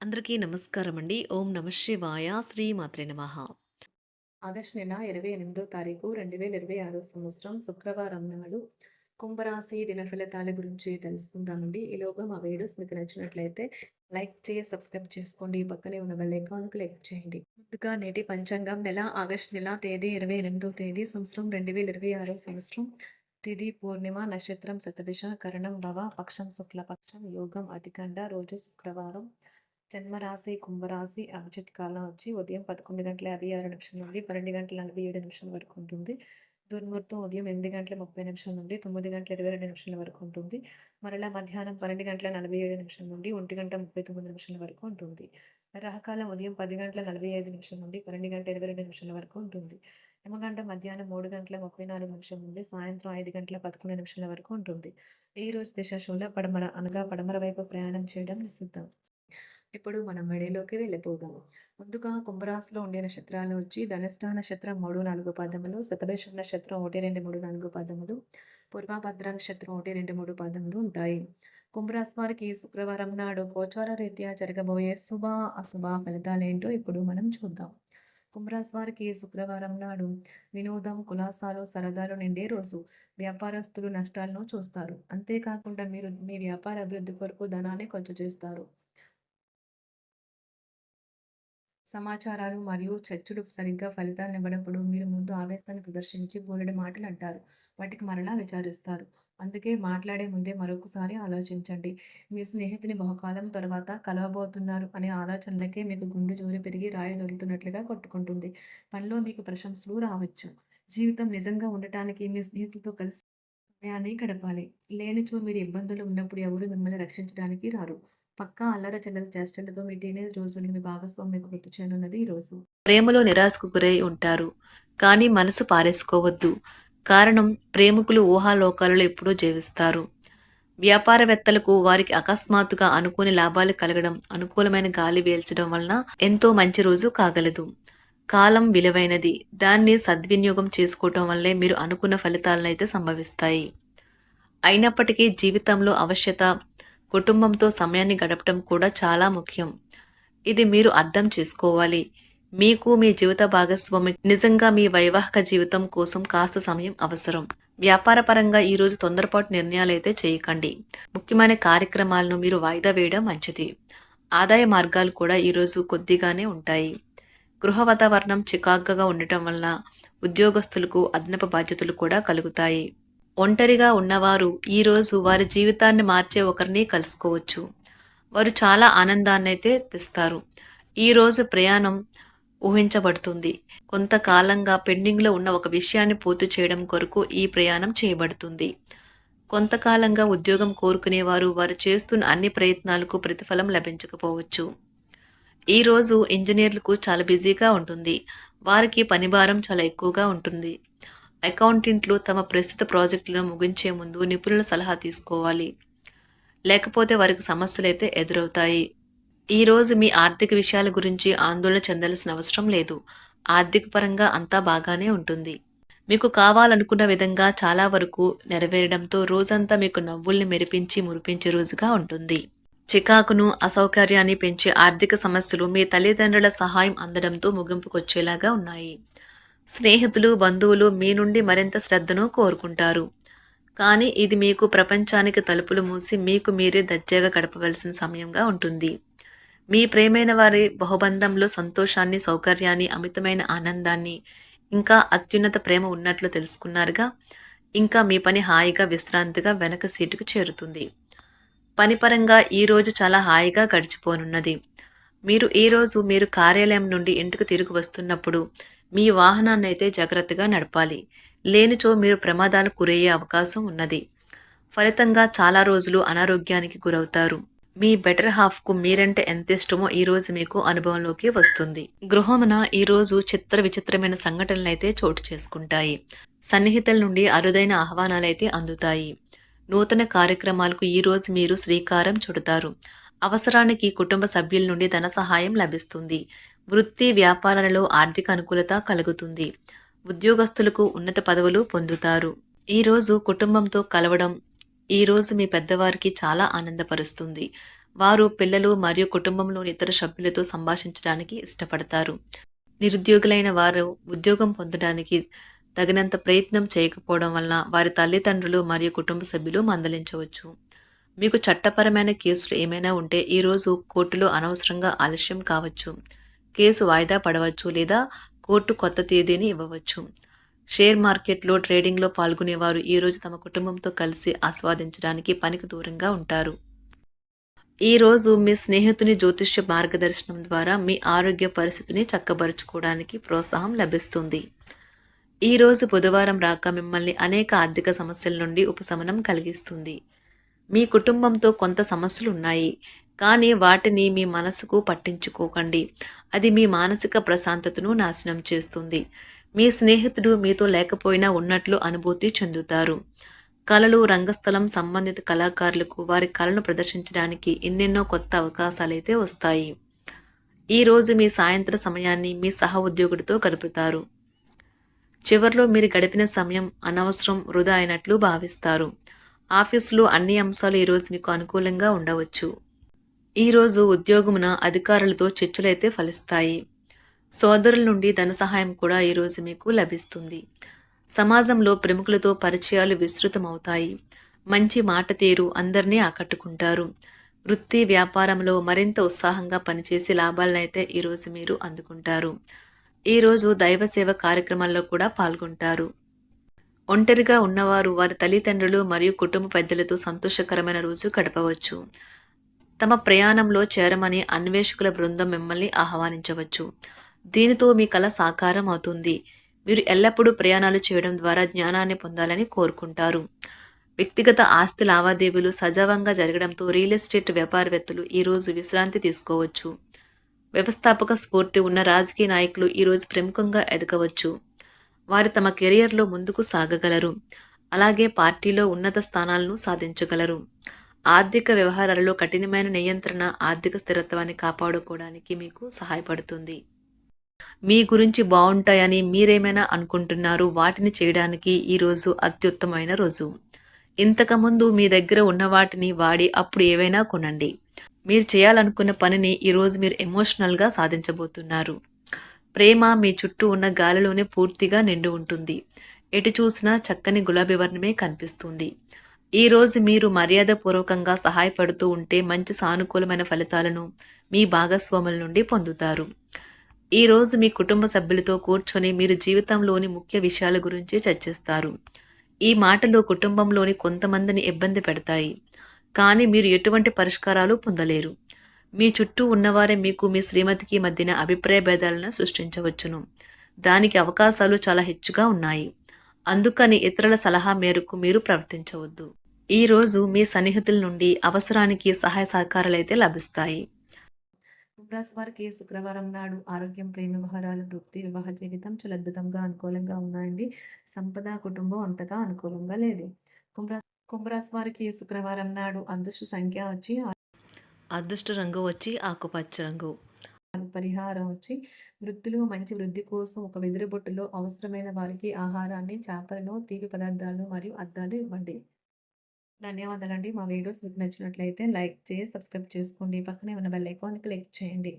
అందరికీ నమస్కారం అండి. ఓం నమః శివాయ. శ్రీ మాత్రే నమః. ఆగస్టు నెల 28వ తారీఖు 2026 సంవత్సరం శుక్రవారం నాడు కుంభరాశి దిన ఫలితాల గురించి తెలుసుకుందామండి. ఈలోగా మా వీడియోస్ మీకు నచ్చినట్లయితే లైక్ చేసి సబ్స్క్రైబ్ చేసుకోండి. పక్కనే ఉన్న బెల్ ఐకాన్ క్లిక్ చేయండి. ముందుగా నేటి పంచాంగం నెల ఆగస్టు నెల తేదీ 28వ తేదీ సంవత్సరం 2026 సంవత్సరం తిథి పూర్ణిమ నక్షత్రం శతభిష కరణం భవ పక్షం శుక్లపక్షం యోగం అధికండ రోజు శుక్రవారం జన్మరాశి కుంభరాశి అభిజిత్ కాలం వచ్చి ఉదయం 11:56 నుండి 12:47 వరకు ఉంటుంది. దుర్ముహూర్తం ఉదయం 8:30 నుండి 9:22 వరకు ఉంటుంది. మరలా మధ్యాహ్నం 12:47 నుండి 1:39 వరకు ఉంటుంది. రాహుకాలం ఉదయం 10:45 నుండి 12:22 వరకు ఉంటుంది. యమగంట మధ్యాహ్నం 3:34 నుండి సాయంత్రం 5:11 వరకు ఉంటుంది. ఈ రోజు దిశ శూల పడమర అనగా పడమర వైపు ప్రయాణం చేయడం నిషిద్ధం. ఇప్పుడు మనం వీడియోలోకి వెళ్ళిపోదాము. ముందుగా కుంభరాశిలో ఉండే నక్షత్రాలు వచ్చి ధనిష్ట నక్షత్రం 3, 4 పాదములు, శతభిషం నక్షత్రం 1, 2, 3, 4 పాదములు, పూర్వభద్ర నక్షత్రం 1, 2, 3 పాదములు ఉంటాయి. కుంభరాశి వారికి శుక్రవారం నాడు గోచార రీత్యా జరగబోయే శుభ అశుభ ఫలితాలేంటో ఇప్పుడు మనం చూద్దాం. కుంభరాశి వారికి శుక్రవారం నాడు వినోదం, కులాసాలు, సరదాలు నిండే రోజు. వ్యాపారస్తులు నష్టాలను చూస్తారు. అంతేకాకుండా మీరు మీ వ్యాపార అభివృద్ధి కొరకు ధనాన్ని ఖర్చు చేస్తారు. సమాచారాలు మరియు చర్చలు సరిగ్గా ఫలితాలనివ్వనప్పుడు మీరు ముందు ఆవేశాన్ని ప్రదర్శించి బోలెడు మాటలు అంటారు. వాటికి మరలా విచారిస్తారు. అందుకే మాట్లాడే ముందే మరొకసారి ఆలోచించండి. మీ స్నేహితుని బహుకాలం తర్వాత కలవబోతున్నారు అనే ఆలోచనలకే మీకు గుండె జోరు పెరిగి రాయి దొరుకుతున్నట్లుగా కొట్టుకుంటుంది. పనిలో మీకు ప్రశంసలు రావచ్చు. జీవితం నిజంగా ఉండటానికి మీ స్నేహితులతో కలిసి సమయాన్ని గడపాలి. లేనిచో మీరు ఇబ్బందులు ఉన్నప్పుడు ఎవరు మిమ్మల్ని రక్షించడానికి రారు. పక్కా అల్లర చిల్లర చేష్టలతో మీ టీనేజ్ రోజుల్ని మీ భాగస్వామికి గుర్తు చేయనున్నది ఈరోజు. ప్రేమలో నిరాశకు గురై ఉంటారు. కానీ మనసు పారేసుకోవద్దు. కారణం ప్రేమికులు ఊహాలోకాలలో ఎప్పుడూ జీవిస్తారు. వ్యాపారవేత్తలకు వారికి అకస్మాత్తుగా అనుకోని లాభాలు కలగడం, అనుకూలమైన గాలి వీల్చడం వలన ఎంతో మంచి రోజు కాగలదు. కాలం విలువైనది. దాన్ని సద్వినియోగం చేసుకోవటం వల్లే మీరు అనుకున్న ఫలితాలనైతే సంభవిస్తాయి. అయినప్పటికీ జీవితంలో అవశ్యత కుటుంబంతో సమయాన్ని గడపటం కూడా చాలా ముఖ్యం. ఇది మీరు అర్థం చేసుకోవాలి. మీకు మీ జీవిత భాగస్వామి నిజంగా మీ వైవాహిక జీవితం కోసం కాస్త సమయం అవసరం. వ్యాపారపరంగా ఈరోజు తొందరపాటు నిర్ణయాలైతే చేయకండి. ముఖ్యమైన కార్యక్రమాలను మీరు వాయిదా వేయడం మంచిది. ఆదాయ మార్గాలు కూడా ఈరోజు కొద్దిగానే ఉంటాయి. గృహ వాతావరణం చికాకుగా ఉండటం వలన ఉద్యోగస్తులకు అదనపు బాధ్యతలు కూడా కలుగుతాయి. ఒంటరిగా ఉన్నవారు ఈరోజు వారి జీవితాన్ని మార్చే ఒకరిని కలుసుకోవచ్చు. వారు చాలా ఆనందాన్నైతే తెస్తారు. ఈరోజు ప్రయాణం ఊహించబడుతుంది. కొంతకాలంగా పెండింగ్లో ఉన్న ఒక విషయాన్ని పూర్తి చేయడం కొరకు ఈ ప్రయాణం చేయబడుతుంది. కొంతకాలంగా ఉద్యోగం కోరుకునేవారు వారు చేస్తున్న అన్ని ప్రయత్నాలకు ప్రతిఫలం లభించకపోవచ్చు. ఈరోజు ఇంజనీర్లకు చాలా బిజీగా ఉంటుంది. వారికి పనిభారం చాలా ఎక్కువగా ఉంటుంది. అకౌంటెంట్లు తమ ప్రస్తుత ప్రాజెక్టులను ముగించే ముందు నిపుణుల సలహా తీసుకోవాలి. లేకపోతే వారికి సమస్యలైతే ఎదురవుతాయి. ఈరోజు మీ ఆర్థిక విషయాల గురించి ఆందోళన చెందాల్సిన అవసరం లేదు. ఆర్థిక పరంగా అంతా బాగానే ఉంటుంది. మీకు కావాలనుకున్న విధంగా చాలా వరకు నెరవేరడంతో రోజంతా మీకు నవ్వుల్ని మెరిపించి మురిపించే రోజుగా ఉంటుంది. చికాకును, అసౌకర్యాన్ని పెంచే ఆర్థిక సమస్యలు మీ తల్లిదండ్రుల సహాయం అందడంతో ముగింపుకొచ్చేలాగా ఉన్నాయి. స్నేహితులు, బంధువులు మీ నుండి మరింత శ్రద్ధను కోరుకుంటారు. కానీ ఇది మీకు ప్రపంచానికి తలుపులు మూసి మీకు మీరే దర్జాగా గడపవలసిన సమయంగా ఉంటుంది. మీ ప్రేమైన వారి బహుబంధంలో సంతోషాన్ని, సౌకర్యాన్ని, అమితమైన ఆనందాన్ని, ఇంకా అత్యున్నత ప్రేమ ఉన్నట్లు తెలుసుకున్నారుగా. ఇంకా మీ పని హాయిగా, విశ్రాంతిగా వెనక సీటుకు చేరుతుంది. పనిపరంగా ఈరోజు చాలా హాయిగా గడిచిపోనున్నది. మీరు కార్యాలయం నుండి ఇంటికి తిరిగి వస్తున్నప్పుడు మీ వాహనాన్ని అయితే జాగ్రత్తగా నడపాలి. లేనిచో మీరు ప్రమాదాలకు గురయ్యే అవకాశం ఉన్నది. ఫలితంగా చాలా రోజులు అనారోగ్యానికి గురవుతారు. మీ బెటర్ హాఫ్కు మీరంటే ఎంత ఇష్టమో ఈరోజు మీకు అనుభవంలోకి వస్తుంది. గృహమున ఈరోజు చిత్ర విచిత్రమైన సంఘటనలైతే చోటు చేసుకుంటాయి. సన్నిహితుల నుండి అరుదైన ఆహ్వానాలైతే అందుతాయి. నూతన కార్యక్రమాలకు ఈరోజు మీరు శ్రీకారం చుడతారు. అవసరానికి కుటుంబ సభ్యుల నుండి ధన సహాయం లభిస్తుంది. వృత్తి వ్యాపారాలలో ఆర్థిక అనుకూలత కలుగుతుంది. ఉద్యోగస్తులకు ఉన్నత పదవులు పొందుతారు. ఈరోజు కుటుంబంతో కలవడం ఈరోజు మీ పెద్దవారికి చాలా ఆనందపరుస్తుంది. వారు పిల్లలు మరియు కుటుంబంలోని ఇతర సభ్యులతో సంభాషించడానికి ఇష్టపడతారు. నిరుద్యోగులైన వారు ఉద్యోగం పొందడానికి తగినంత ప్రయత్నం చేయకపోవడం వలన వారి తల్లిదండ్రులు మరియు కుటుంబ సభ్యులు మందలించవచ్చు. మీకు చట్టపరమైన కేసులు ఏమైనా ఉంటే ఈరోజు కోర్టులో అనవసరంగా ఆలస్యం కావచ్చు. కేసు వాయిదా పడవచ్చు లేదా కోర్టు కొత్త తేదీని ఇవ్వవచ్చు. షేర్ మార్కెట్లో ట్రేడింగ్లో పాల్గొనేవారు ఈరోజు తమ కుటుంబంతో కలిసి ఆస్వాదించడానికి పనికి దూరంగా ఉంటారు. ఈరోజు మీ స్నేహితుని జ్యోతిష్య మార్గదర్శనం ద్వారా మీ ఆరోగ్య పరిస్థితిని చక్కబరుచుకోవడానికి ప్రోత్సాహం లభిస్తుంది. ఈరోజు బుధవారం రాక మిమ్మల్ని అనేక ఆర్థిక సమస్యల నుండి ఉపశమనం కలిగిస్తుంది. మీ కుటుంబంతో కొంత సమస్యలు ఉన్నాయి, కానీ వాటిని మీ మనసుకు పట్టించుకోకండి. అది మీ మానసిక ప్రశాంతతను నాశనం చేస్తుంది. మీ స్నేహితుడు మీతో లేకపోయినా ఉన్నట్లు అనుభూతి చెందుతారు. కళలు, రంగస్థలం సంబంధిత కళాకారులకు వారి కళను ప్రదర్శించడానికి ఎన్నెన్నో కొత్త అవకాశాలైతే వస్తాయి. ఈరోజు మీ సాయంత్రం సమయాన్ని మీ సహ ఉద్యోగుడితో గడుపుతారు. చివర్లో మీరు గడిపిన సమయం అనవసరం, వృధా అయినట్లు భావిస్తారు. ఆఫీసులో అన్ని అంశాలు ఈరోజు మీకు అనుకూలంగా ఉండవచ్చు. ఈరోజు ఉద్యోగమున అధికారులతో చర్చలైతే ఫలిస్తాయి. సోదరుల నుండి ధన సహాయం కూడా ఈరోజు మీకు లభిస్తుంది. సమాజంలో ప్రముఖులతో పరిచయాలు విస్తృతమవుతాయి. మంచి మాట తీరు అందరినీ ఆకట్టుకుంటారు. వృత్తి వ్యాపారంలో మరింత ఉత్సాహంగా పనిచేసి లాభాలనైతే ఈరోజు మీరు అందుకుంటారు. ఈరోజు దైవ సేవ కార్యక్రమాల్లో కూడా పాల్గొంటారు. ఒంటరిగా ఉన్నవారు వారి తల్లిదండ్రులు మరియు కుటుంబ పెద్దలతో సంతోషకరమైన రోజు గడపవచ్చు. తమ ప్రయాణంలో చేరమని అన్వేషకుల బృందం మిమ్మల్ని ఆహ్వానించవచ్చు. దీనితో మీ కల సాకారం అవుతుంది. మీరు ఎల్లప్పుడూ ప్రయాణాలు చేయడం ద్వారా జ్ఞానాన్ని పొందాలని కోరుకుంటారు. వ్యక్తిగత ఆస్తి లావాదేవీలు సజావంగా జరగడంతో రియల్ ఎస్టేట్ వ్యాపారవేత్తలు ఈరోజు విశ్రాంతి తీసుకోవచ్చు. వ్యవస్థాపక స్ఫూర్తి ఉన్న రాజకీయ నాయకులు ఈరోజు ప్రముఖంగా ఎదగవచ్చు. వారు తమ కెరియర్లో ముందుకు సాగగలరు. అలాగే పార్టీలో ఉన్నత స్థానాలను సాధించగలరు. ఆర్థిక వ్యవహారాలలో కఠినమైన నియంత్రణ ఆర్థిక స్థిరత్వాన్ని కాపాడుకోవడానికి మీకు సహాయపడుతుంది. మీ గురించి బాగుంటాయని మీరేమైనా అనుకుంటున్నారు, వాటిని చేయడానికి ఈరోజు అత్యుత్తమైన రోజు. ఇంతకుముందు మీ దగ్గర ఉన్న వాటిని వాడి అప్పుడు ఏవైనా కొనండి. మీరు చేయాలనుకున్న పనిని ఈరోజు మీరు ఎమోషనల్గా సాధించబోతున్నారు. ప్రేమ మీ చుట్టూ ఉన్న గాలిలోనే పూర్తిగా నిండి ఉంటుంది. ఎటు చూసినా చక్కని గులాబీ వర్ణమే కనిపిస్తుంది. ఈరోజు మీరు మర్యాదపూర్వకంగా సహాయపడుతూ ఉంటే మంచి సానుకూలమైన ఫలితాలను మీ భాగస్వాముల నుండి పొందుతారు. ఈరోజు మీ కుటుంబ సభ్యులతో కూర్చొని మీరు జీవితంలోని ముఖ్య విషయాల గురించి చర్చిస్తారు. ఈ మాటలు కుటుంబంలోని కొంతమందిని ఇబ్బంది పెడతాయి, కానీ మీరు ఎటువంటి పరిష్కారాలు పొందలేరు. మీ చుట్టూ ఉన్నవారే మీకు మీ శ్రీమతికి మధ్యన అభిప్రాయ భేదాలను సృష్టించవచ్చును. దానికి అవకాశాలు చాలా హెచ్చుగా ఉన్నాయి. అందుకని ఇతరుల సలహా మేరకు మీరు ప్రవర్తించవద్దు. ఈరోజు మీ సన్నిహితుల నుండి అవసరానికి సహాయ సహకారాలైతే లభిస్తాయి. కుంభరాశి వారికి శుక్రవారం నాడు ఆరోగ్యం, ప్రేమ వ్యవహారాలు, వృత్తి, వివాహ జీవితం చాలా అద్భుతంగా అనుకూలంగా ఉన్నాయండి. సంపద, కుటుంబం అంతగా అనుకూలంగా లేదు. కుంభరాశి వారికి శుక్రవారం నాడు అదృష్ట సంఖ్య వచ్చి అదృష్ట రంగు వచ్చి ఆకుపచ్చ రంగు. పరిహారం వచ్చి వృద్ధులు మంచి వృద్ధి కోసం ఒక వెదురు బొట్టులో అవసరమైన వారికి ఆహారాన్ని, చేపలను, తీపి పదార్థాలు మరియు అద్దాలు ఇవ్వండి. ధన్యవాదాలండి. మా వీడియోస్ మీకు నచ్చినట్లయితే లైక్ చేసి సబ్స్క్రైబ్ చేసుకోండి. పక్కనే ఉన్న బెల్ ఐకాన్ క్లిక్ చేయండి.